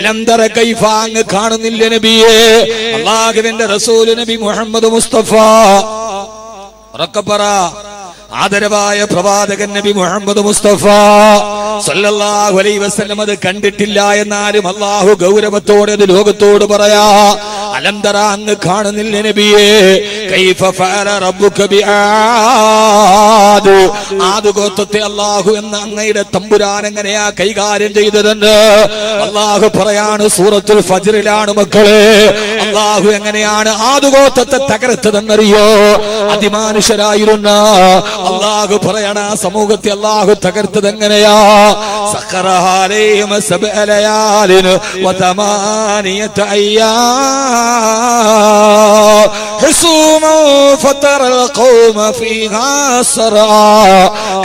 അലം തറ കൈഫ അങ്ങ് കാണുന്നില്ല നബിയേ? അല്ലാഹുവിന്റെ റസൂൽ നബി മുഹമ്മദ് മുസ്തഫ റക്കബറ ആദരവായ പ്രവാചകൻ നബി മുഹമ്മദ് മുസ്തഫ സല്ലല്ലാഹു അലൈഹി വസല്ലം അത് കണ്ടിട്ടില്ല എന്നാലും അല്ലാഹു ഗൗരവത്തോടെ അത് ലോകത്തോട് പറയാ. അലം തറ അങ്ങ് കാണുന്നില്ല നബിയേ? കൈഫ ഫഅല റബ്ബുക ബിആദ് ആദ് ഗോത്രത്തെ അല്ലാഹു എന്ന അങ്ങയുടെ തമ്പുരാൻ എങ്ങനെയാ കൈകാര്യം ചെയ്തതെന്ന് അല്ലാഹു പറയാണ്. സൂറത്തുൽ ഫജ്റിലാണ് മക്കളെ. അല്ലാഹു എങ്ങനെയാണ് ആദ് ഗോത്രത്തെ തകർത്തതെന്നറിയോ? അതിമാനുഷരായിരുന്ന അല്ലാഹു പറയണ സമൂഹത്തെ അല്ലാഹു തകർത്തത് എങ്ങനെയാ? സഖറഹാ അലൈഹിം സബ്അ ലയാലിൻ വതമാനിയത അയ്യാം ഹുസൂമൻ ഫതറൽ ഖൗമ ഫീഹാ സറാ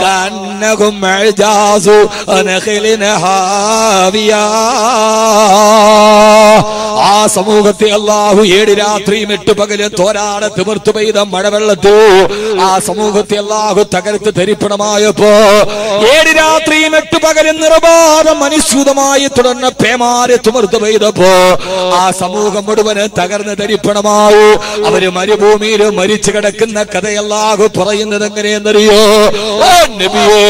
കഅന്നഹും അജാസു നഖലിൻ ഹാവിയാ. ആ സമൂഹത്തെ അല്ലാഹു 7 രാത്രിയും 8 പകലും തോരാതെ തിമിർത്തു പെയ്ത മഴവെള്ളത്തോ ആ സമൂഹത്തെ അല്ലാഹു തകർത്ത് ധരിപ്പണമായപ്പോ 7 രാത്രിയും 8 പകലും നിർബാധം അനുസ്യൂതമായി തുടർന്ന് പേമാരെ തിമിർത്തു പെയ്തപ്പോ ആ സമൂഹം മുഴുവന് തകർന്ന് ധരിപ്പണമാവൂ. അവര് മരുഭൂമിയിൽ മരിച്ചു കിടക്കുന്ന കഥയല്ലാഹു പറയുന്നത് എങ്ങനെയെന്നറിയോ? നബിയേ,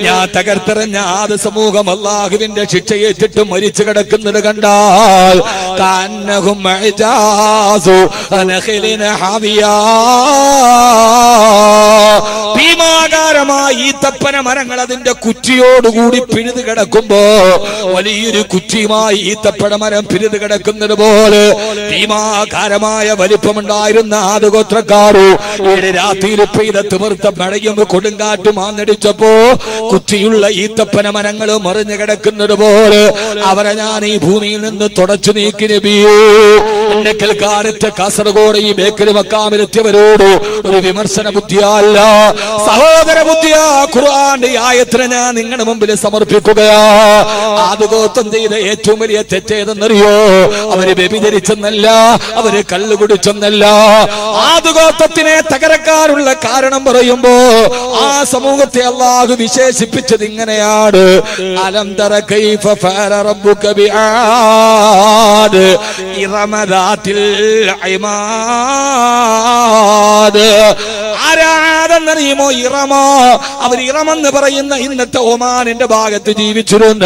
ഞാൻ തകർത്തെറിഞ്ഞ ആദ്യ സമൂഹം അല്ലാഹുവിന്റെ ശിക്ഷയേറ്റിട്ട് മരിച്ചു കിടക്കുന്നത് കണ്ടാൽ കഅന്നഹും അജാസു നഖലിൻ ഹാവിയാ ഭീമാകാരമായി ഈത്തപ്പന മരങ്ങൾ അതിന്റെ കുറ്റിയോടുകൂടി പിഴുതു കിടക്കുമ്പോ വലിയൊരു കുറ്റിയുമായി ഈത്തപ്പന മരം പിഴുതു കിടക്കുന്നത് പോലെ ഭീമാകാരമായ വലിപ്പമുണ്ടായിരുന്ന ആദ് ഗോത്രക്കാരു 7 രാത്രിയിൽ പെയ്ത തിമിർത്ത മഴയും കൊടുങ്കാറ്റും ആഞ്ഞടിച്ചപ്പോ കുറ്റിയുള്ള ഈത്തപ്പന മരങ്ങൾ മറിഞ്ഞു കിടക്കുന്നത് പോലെ അവരെ ഞാൻ ഈ ഭൂമിയിൽ നിന്ന് തുടച്ചു നീക്കി നബിയേ. എന്നെ കേൾക്കാനെത്തിയ കാസർഗോഡ് ഈ ബേക്കറി മക്കാമിലെത്തിയവരോട് ഒരു വിമർശന ബുദ്ധിയല്ല, സഹോദര ബുദ്ധിയാ. ഖുർആന്റെ ആയത്തിനെ ഞാൻ നിങ്ങളുടെ മുമ്പിൽ സമർപ്പിക്കുകയാ. ആദ് ഗോത്രം ചെയ്ത ഏറ്റവും വലിയ തെറ്റേതെന്നറിയോ? അവര് വ്യഭിചരിച്ചെന്നല്ല, അവര് കള്ളു കുടിച്ചെന്നല്ല. ആദ് ഗോത്രത്തിനെ തകർക്കാനുള്ള കാരണം പറയുമ്പോ ആ സമൂഹത്തെ അല്ലാഹു വിശേഷിപ്പിച്ചത് ഇങ്ങനെയാണ്. അലം തറ കൈഫ ഫഅല റബ്ബുക ബിആദ് ഇറമ ദാത്തിൽ ഇമാദ്. ആരാധനറിയുമോ? ഇറമ. അവർ ഇറമെന്ന് പറയുന്ന ഇന്നത്തെ ഒമാനിന്റെ ഭാഗത്ത് ജീവിച്ചിരുന്ന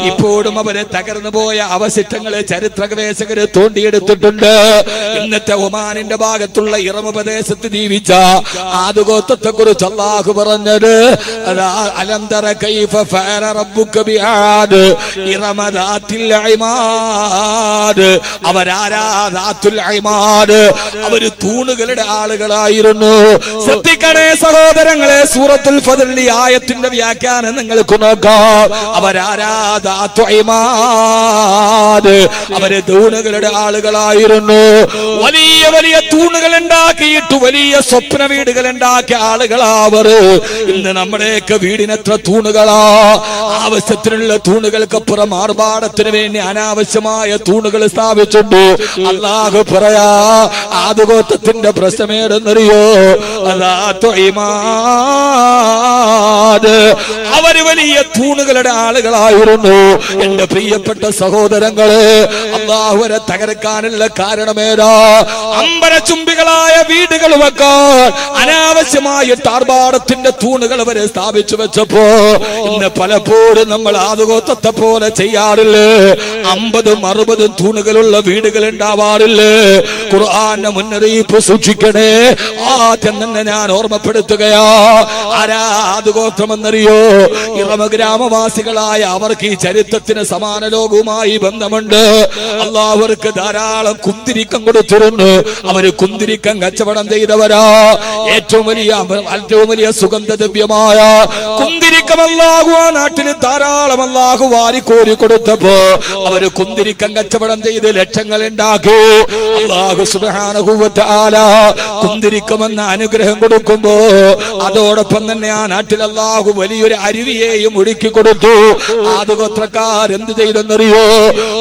ഇപ്പോഴും അവര് തകർന്നു പോയ അവശിഷ്ടങ്ങള് ചരിത്ര ഗവേഷകര് തോണ്ടിയെടുത്തിട്ടുണ്ട്. ഇന്നത്തെ ഒമാനിന്റെ ഭാഗത്തുള്ള ഇറമ പ്രദേശത്ത് ജീവിച്ച ആദ് ഗോത്രത്തെ കുറിച്ച് അല്ലാഹു പറഞ്ഞത് അലം തറ കൈഫ ഫഅല റബ്ബുക ബിആദ് ഇറമ ദാത്തിൽ ഇമാദ്. അവരാരാ? ദാത്തുൽ ഇമാദ്. അവര് തൂണുകളുടെ ആളുകളായിരുന്നു. ശ്രദ്ധിക്കണേ സഹോദരങ്ങളെ, സൂറത്തുൽ ഫജ്റിലെ ആയത്തിന്റെ വ്യാഖ്യാനം നിങ്ങൾക്ക് നോക്കാം. അവരാരാ? ദാത്തുൽ ഇമാദ്. അവര് തൂണുകളുടെ ആളുകളായിരുന്നു. വലിയ വലിയ തൂണുകൾ ഉണ്ടാക്കിയിട്ട് വലിയ സ്വപ്ന വീടുകൾ ഉണ്ടാക്കിയ ആളുകളാവർ. ഇന്ന് നമ്മുടെയൊക്കെ വീടിനെത്ര തൂണുകളാ! ആവശ്യത്തിനുള്ള തൂണുകൾക്കപ്പുറം ആർഭാടത്തിന് വേണ്ടി അനാവശ്യമായ തൂണുകൾ സ്ഥാപിച്ചിട്ടുണ്ട്. അല്ലാഹു പറയാ ആദ് ഗോത്രത്തിന്റെ പ്രശ്നമേടെന്നറിയോ? അവര് വലിയ തൂണുകളുടെ ആളുകളായിരുന്നു. എന്റെ പ്രിയപ്പെട്ട സഹോദരങ്ങളെ, അല്ലാഹുവരെ തകർക്കാനുള്ള കാരണമേതാ? അമ്പരചുംബികളായ വീടുകൾ വെക്കാൻ അനാവശ്യമായിട്ട് ആർഭാടത്തിന്റെ തൂണുകൾ അവരെ സ്ഥാപിച്ചു വെച്ചപ്പോ ഇന്ന് പലപ്പോഴും നമ്മൾ ആദ് ഗോത്രത്തെ പോലെ ചെയ്യാറില്ലേ? 50 60 തൂണുകളുള്ള വീടുകൾ ഉണ്ടാവാറില്ലേ? ഖുർആന്റെ മുന്നറിയിപ്പ് സൂക്ഷിക്കണേ. ആദ്യം തന്നെ ഞാൻ ഓർമ്മപ്പെടുത്തുകയാ. ആരാ ആദ് ഗോത്രമെന്നറിയോ? ഇറമ ഗ്രാമവാസികളായ അവർക്ക് ഈ ചരിത്രത്തിന് സമാന ലോകവുമായി ബന്ധമുണ്ട്. അല്ലാഹു അവർക്ക് ധാരാളം കുന്തിരിക്കം കൊടുത്തിരുന്നു. അവര് കുന്തിരിക്കം കച്ചവടം ചെയ്തവരാ. ഏറ്റവും വലിയ സുഗന്ധദ്രവ്യമായ കുന്തിരിക്കം അല്ലാഹു ആ നാട്ടിൽ ധാരാളം അല്ലാഹു വാരിക്കോരി കൊടുത്തപ്പോ അവര് കുന്തിരിക്കം കച്ചവടം ചെയ്ത് ലക്ഷങ്ങൾ ഉണ്ടാക്കി. അല്ലാഹു സുബ്ഹാനഹു വ തആല കുന്തിരിക്കമെന്ന അനുഗ്രഹം കൊടുക്കുമ്പോ അതോടൊപ്പം തന്നെ ആ നാട്ടിൽ അല്ലാഹു വലിയൊരു അരുവിയെയും ഒഴുക്കി കൊടുത്തു. ആദ്യഗോത്രക്കാർ എന്ത് ചെയ്തെന്നറിയോ?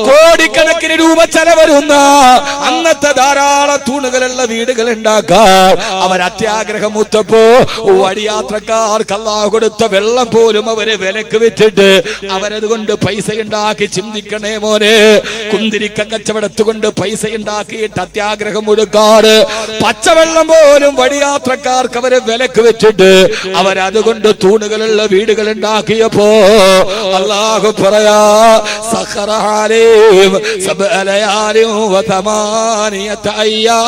കോടിക്കണക്കിന് രൂപ ചെലവരുന്ന അന്നത്തെ ധാരാളം തൂണുകളുള്ള വീടുകൾ ഉണ്ടാക്കാൻ അവർ അത്യാഗ്രഹം മൂത്തപ്പോ വഴിയാത്രക്കാർക്ക് അല്ലാഹു കൊടുത്ത വെള്ളം പോലും അവര് വിലക്ക് വെച്ചിട്ട് അവരതുകൊണ്ട് പൈസ ഉണ്ടാക്കി. ചിന്തിക്കണേ മോനെ, കുന്തിരിക്ക കച്ചവടത്തുകൊണ്ട് പൈസ ഉണ്ടാക്കിയിട്ട് അത്യാഗ്രഹം കൊടുക്കാറ്. പച്ചവെള്ളം പോലും വഴിയാത്രക്കാർക്ക് അവരെ വിലക്ക് വെച്ചിട്ട് അവരതുകൊണ്ട് തൂണുകളുള്ള വീടുകൾ ഉണ്ടാക്കിയപ്പോ അല്ലാഹു പറയാ സഖറഅലൈഹിം സബഅലയാലിൻ വതമാനിയത അയ്യാം.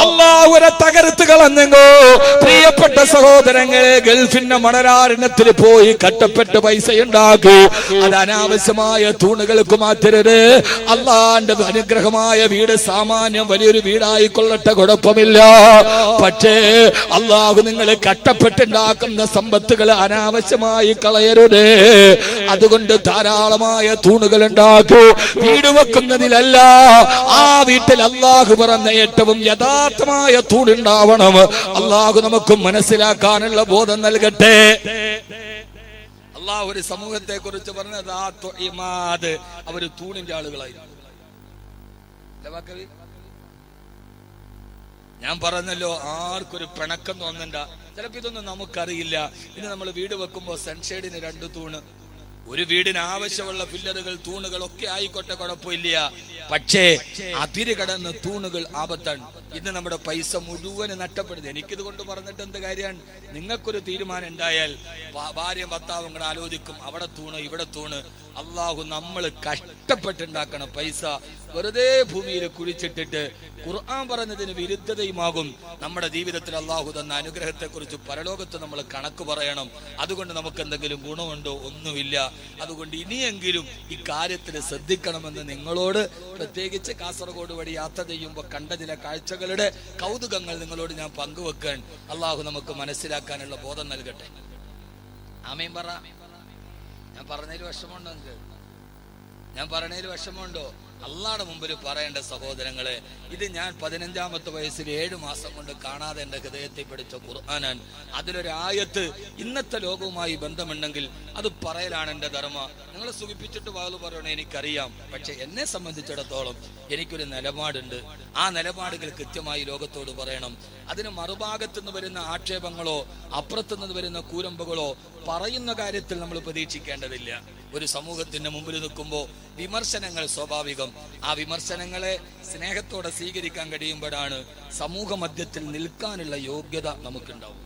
അല്ലാഹുവിനെ തകർത്ത് കളഞ്ഞെങ്കോ പ്രിയപ്പെട്ട സഹോദരങ്ങളെ, ഗൾഫിന്റെ മണരാരണ്യത്തിൽ പോയി കട്ടപ്പെട്ട് പൈസ ഉണ്ടാക്കി അത് അനാവശ്യമായ തൂണുകൾക്ക് മാറ്റരുത്. അള്ളാന്റെ അനുഗ്രഹമായ വീട് സാമാന്യം വലിയൊരു വീടായിക്കൊള്ളട്ടെ, കുഴപ്പമില്ല. പക്ഷേ അള്ളാഹു നിങ്ങൾ കട്ടപ്പെട്ടുണ്ടാക്കുന്ന സമ്പത്തുകൾ അനാവശ്യമായി കളയരുത്. അതുകൊണ്ട് ധാരാളമായ തൂണുകൾ ഉണ്ടാക്കൂ. വീട് വെക്കുന്നതിലല്ല, ആ വീട്ടിൽ അള്ളാഹു പറഞ്ഞ ഏറ്റവും യഥാർത്ഥമായ തൂണുണ്ടാവണം. അള്ളാഹു നമുക്ക് മനസ്സിലാക്കാനുള്ള ബോധം നൽകട്ടെ. അള്ളാഹു ഒരു സമൂഹത്തെ കുറിച്ച് പറഞ്ഞത് അവര് തൂണിന്റെ ആളുകളായിരുന്നു. ഞാൻ പറഞ്ഞല്ലോ, ആർക്കൊരു പിണക്കം തോന്നണ്ട. ചിലപ്പോ ഇതൊന്നും നമുക്കറിയില്ല. ഇനി നമ്മൾ വീട് വെക്കുമ്പോ സൺഷെയ്ഡിന് 2 തൂണ്, ഒരു വീടിന് ആവശ്യമുള്ള പില്ലറുകൾ തൂണുകൾ ഒക്കെ ആയിക്കോട്ടെ, കുഴപ്പമില്ല. പക്ഷേ അതിര് കടന്ന് തൂണുകൾ ആപത്താണ്. ഇന്ന് നമ്മുടെ പൈസ മുഴുവന് നഷ്ടപ്പെടുന്നത്. എനിക്കിത് കൊണ്ട് പറഞ്ഞിട്ട് എന്ത് കാര്യമാണ്? നിങ്ങൾക്കൊരു തീരുമാനം ഉണ്ടായാൽ ഭാര്യയും ഭർത്താവും കൂടെ ആലോചിക്കും, അവിടെ തൂണ് ഇവിടെ തൂണ്. അള്ളാഹു നമ്മൾ കഷ്ടപ്പെട്ടുണ്ടാക്കണം പൈസ വെറുതെ ഭൂമിയിൽ കുഴിച്ചിട്ടിട്ട് ഖുർആൻ പറഞ്ഞതിന് വിരുദ്ധതയുമാകും. നമ്മുടെ ജീവിതത്തിൽ അള്ളാഹു തന്ന അനുഗ്രഹത്തെ കുറിച്ച് പരലോകത്ത് നമ്മൾ കണക്ക് പറയണം. അതുകൊണ്ട് നമുക്ക് എന്തെങ്കിലും ഗുണമുണ്ടോ? ഒന്നുമില്ല. അതുകൊണ്ട് ഇനിയെങ്കിലും ഈ കാര്യത്തിൽ ശ്രദ്ധിക്കണമെന്ന് നിങ്ങളോട്, പ്രത്യേകിച്ച് കാസർഗോഡ് വഴി യാത്ര ചെയ്യുമ്പോൾ കണ്ട ചില കാഴ്ചകളുടെ കൗതുകങ്ങൾ നിങ്ങളോട് ഞാൻ പങ്കുവെക്കാൻ അള്ളാഹു നമുക്ക് മനസ്സിലാക്കാനുള്ള ബോധം നൽകട്ടെ. ആമീൻ പറ. ഞാൻ പറഞ്ഞതിൽ വിഷമമുണ്ടോ? ഞാൻ പറഞ്ഞതിൽ വിഷമമുണ്ടോ? അള്ളാഹുടെ മുമ്പിൽ പറയേണ്ട സഹോദരങ്ങളെ, ഇത് ഞാൻ 15ാമത്തെ വയസ്സിൽ 7 മാസം കൊണ്ട് കാണാതെ എന്റെ ഹൃദയത്തിൽ പഠിച്ച ഖുർആനാണ്. അതിലൊരു ആയത്ത് ഇന്നത്തെ ലോകവുമായി ബന്ധമുണ്ടെങ്കിൽ അത് പറയലാണ് എന്റെ ധർമ്മ. നിങ്ങൾ സുഖിപ്പിച്ചിട്ട് വാള് പറയണേ എനിക്കറിയാം. പക്ഷെ എന്നെ സംബന്ധിച്ചിടത്തോളം എനിക്കൊരു നിലപാടുണ്ട്. ആ നിലപാടുകൾ കൃത്യമായി ലോകത്തോട് പറയണം. അതിന് മറുഭാഗത്തുനിന്ന് വരുന്ന ആക്ഷേപങ്ങളോ അപ്പുറത്തുനിന്ന് വരുന്ന കൂരമ്പുകളോ പറയുന്ന കാര്യത്തിൽ നമ്മൾ പ്രതീക്ഷിക്കേണ്ടതില്ല. ഒരു സമൂഹത്തിന്റെ മുമ്പിൽ നിൽക്കുമ്പോൾ വിമർശനങ്ങൾ സ്വാഭാവികം. ആ വിമർശനങ്ങളെ സ്നേഹത്തോടെ സ്വീകരിക്കാൻ കഴിയുമ്പോഴാണ് സമൂഹ മധ്യത്തിൽ നിൽക്കാനുള്ള യോഗ്യത നമുക്കുണ്ടാവും.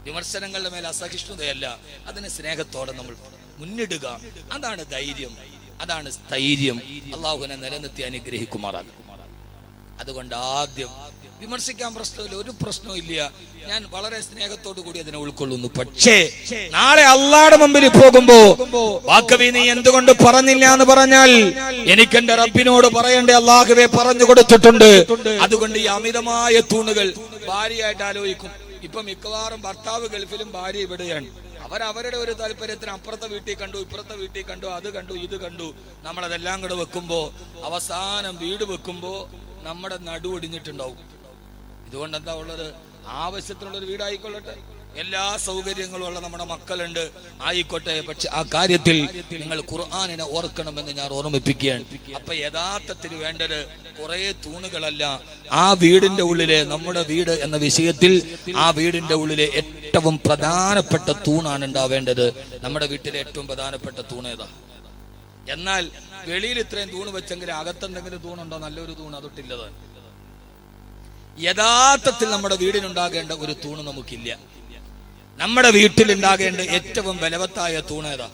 വിമർശനങ്ങളുടെ മേൽ അസഹിഷ്ണുതയല്ല, അതിനെ സ്നേഹത്തോടെ നമ്മൾ മുന്നിടുക. അതാണ് ധൈര്യം, അതാണ് സ്ഥൈര്യം. അള്ളാഹുവിനെ നിലനിർത്തി അനുഗ്രഹിക്കുമാറാകും. അതുകൊണ്ട് ആദ്യം വിമർശിക്കാൻ പ്രശ്നമില്ല, ഒരു പ്രശ്നവും ഇല്ല. ഞാൻ വളരെ സ്നേഹത്തോടു കൂടി അതിനെ ഉൾക്കൊള്ളുന്നു. പക്ഷേ നാളെ അള്ളാഹുടെ മുമ്പിൽ പോകുമ്പോ വാക്കവി നീ എന്തുകൊണ്ട് പറഞ്ഞില്ല എന്ന് പറഞ്ഞാൽ എനിക്ക് എന്റെ റബ്ബിനോട് പറയേണ്ട അള്ളാഹുവെ പറഞ്ഞു കൊടുത്തിട്ടുണ്ട്. അതുകൊണ്ട് ഈ അമിതമായ തൂണുകൾ ഭാര്യയായിട്ട് ആലോചിക്കും. ഇപ്പൊ മിക്കവാറും ഭർത്താവ് ഗൾഫിലും ഭാര്യ ഇവിടെയാണ്. അവരവരുടെ ഒരു താല്പര്യത്തിന് അപ്പുറത്തെ വീട്ടിൽ കണ്ടു, ഇപ്പുറത്തെ വീട്ടിൽ കണ്ടു, അത് കണ്ടു, ഇത് കണ്ടു. നമ്മളതെല്ലാം കൂടെ വെക്കുമ്പോ അവസാനം വീട് വെക്കുമ്പോ നമ്മുടെ നടുവൊടിഞ്ഞിട്ടുണ്ടാവും. ഇതുകൊണ്ട് എന്താ ഉള്ളത്? ആവശ്യത്തിനുള്ളൊരു വീടായിക്കൊള്ളട്ടെ, എല്ലാ സൗകര്യങ്ങളും ഉള്ള നമ്മുടെ മക്കളുണ്ട്, ആയിക്കോട്ടെ. പക്ഷെ ആ കാര്യത്തിൽ നിങ്ങൾ ഖുർആനിനെ ഓർക്കണമെന്ന് ഞാൻ ഓർമ്മിപ്പിക്കുകയാണ്. അപ്പൊ യഥാർത്ഥത്തിൽ വേണ്ടത് കുറെ തൂണുകളല്ല. ആ വീടിന്റെ ഉള്ളിലെ, നമ്മുടെ വീട് എന്ന വിഷയത്തിൽ ആ വീടിന്റെ ഉള്ളിലെ ഏറ്റവും പ്രധാനപ്പെട്ട തൂണാണ് ഉണ്ടാവേണ്ടത്. നമ്മുടെ വീട്ടിലെ ഏറ്റവും പ്രധാനപ്പെട്ട തൂണേതാ? എന്നാൽ വെളിയിൽ ഇത്രയും തൂണ് വെച്ചെങ്കിൽ അകത്തെന്തെങ്കിലും തൂണുണ്ടോ? നല്ലൊരു തൂണ് അതൊട്ടില്ലതാണ്. യഥാർത്ഥത്തിൽ നമ്മുടെ വീടിനുണ്ടാകേണ്ട ഒരു തൂണ് നമുക്കില്ല. നമ്മുടെ വീട്ടിലുണ്ടാകേണ്ട ഏറ്റവും ബലവത്തായ തൂണേതാ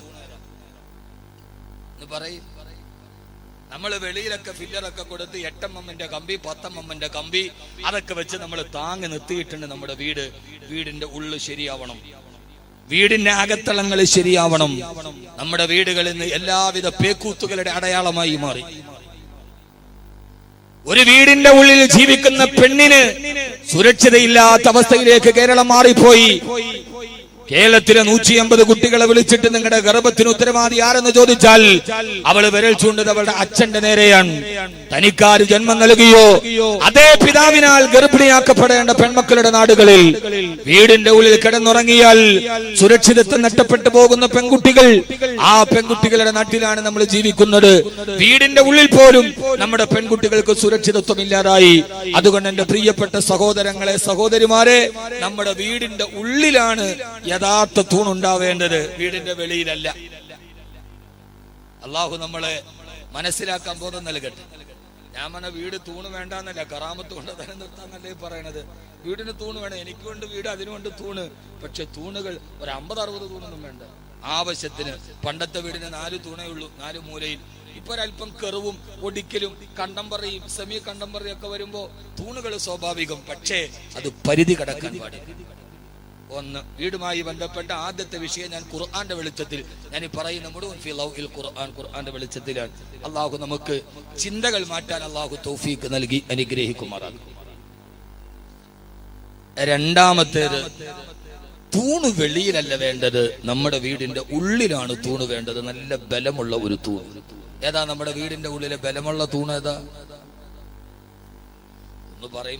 എന്ന് പറയും. നമ്മൾ വെളിയിലൊക്കെ ഫില്ലറൊക്കെ കൊടുത്ത് 8 mm കമ്പി 10 mm കമ്പി അതൊക്കെ വെച്ച് നമ്മൾ താങ്ങി നിർത്തിയിട്ടുണ്ട് നമ്മുടെ വീട്. വീടിന്റെ ഉള്ളു ശരിയാവണം, വീടിന്റെ അകത്തളങ്ങൾ ശരിയാവണം. നമ്മുടെ വീടുകളിൽ നിന്ന് എല്ലാവിധ പേക്കൂത്തുകളുടെ അടയാളമായി മാറി. ഒരു വീടിന്റെ ഉള്ളിൽ ജീവിക്കുന്ന പെണ്ണിന് സുരക്ഷിതയില്ലാത്ത അവസ്ഥയിലേക്ക് കേരളം മാറിപ്പോയി. കേരളത്തിലെ 150 കുട്ടികളെ വിളിച്ചിട്ട് നിങ്ങളുടെ ഗർഭത്തിന് ഉത്തരവാദി ആരെന്ന് ചോദിച്ചാൽ അവള് വിരൽ ചൂണ്ടത് അവളുടെ അച്ഛന്റെ നേരെയാണ്. തനിക്കാര് ജന്മം നൽകിയോ അതേ പിതാവിനാൽ ഗർഭിണിയാക്കപ്പെടേണ്ട പെൺമക്കളുടെ നാടുകളിൽ വീടിന്റെ ഉള്ളിൽ കിടന്നുറങ്ങിയാൽ സുരക്ഷിതത്വം നഷ്ടപ്പെട്ടു പോകുന്ന പെൺകുട്ടികൾ, ആ പെൺകുട്ടികളുടെ നാട്ടിലാണ് നമ്മൾ ജീവിക്കുന്നത്. വീടിന്റെ ഉള്ളിൽ പോലും നമ്മുടെ പെൺകുട്ടികൾക്ക് സുരക്ഷിതത്വം ഇല്ലാതായി. അതുകൊണ്ട് എന്റെ പ്രിയപ്പെട്ട സഹോദരങ്ങളെ, സഹോദരിമാരെ, നമ്മുടെ വീടിന്റെ ഉള്ളിലാണ് യഥാർത്ഥ തൂണുണ്ടാവേണ്ടത്, വീടിന്റെ വെളിയിലല്ല. അള്ളാഹു നമ്മളെ മനസ്സിലാക്കാൻ ബോധം നൽകട്ടെ. ഞാൻ പറഞ്ഞ വീട് തൂണ് വേണ്ടെന്നല്ല, കറാമത്ത് കൊണ്ട് തന്നെ നിർത്താന്നല്ലേ പറയണത്. വീടിന് തൂണ് വേണം, എനിക്കുണ്ട് വീട്, അതിനുകൊണ്ട് തൂണ്. പക്ഷെ തൂണുകൾ ഒരു 50-60 തൂണൊന്നും വേണ്ട. ആവശ്യത്തിന്. പണ്ടത്തെ വീടിന് 4 തൂണേ ഉള്ളൂ, 4 മൂലയിൽ. ഇപ്പൊ ഒരല്പം കെറുവും ഒടിക്കലും കണ്ടംപറയും സെമി കണ്ടംപറയും ഒക്കെ വരുമ്പോ തൂണുകൾ സ്വാഭാവികം. പക്ഷേ അത് പരിധി കടക്കാൻ പാടില്ല. ഒന്ന്, വീടുമായി ബന്ധപ്പെട്ട ആദ്യത്തെ വിഷയം ഞാൻ ഖുർആന്റെ വെളിച്ചത്തിൽ ഞാൻ ഈ പറയുന്ന മുഴുവൻ ഖുർആന്റെ വെളിച്ചത്തിലാണ്. അള്ളാഹു നമുക്ക് ചിന്തകൾ മാറ്റാൻ അള്ളാഹു തൗഫീഖ് നൽകി അനുഗ്രഹിക്കുമാറാകും. രണ്ടാമത്തേത്, തൂണ് വെളിയിലല്ല വേണ്ടത്, നമ്മുടെ വീടിന്റെ ഉള്ളിലാണ് തൂണ് വേണ്ടത്. നല്ല ബലമുള്ള ഒരു തൂണ്. ഏതാ നമ്മുടെ വീടിന്റെ ഉള്ളിലെ ബലമുള്ള തൂണ്? ഏതാ ഒന്ന് പറയും.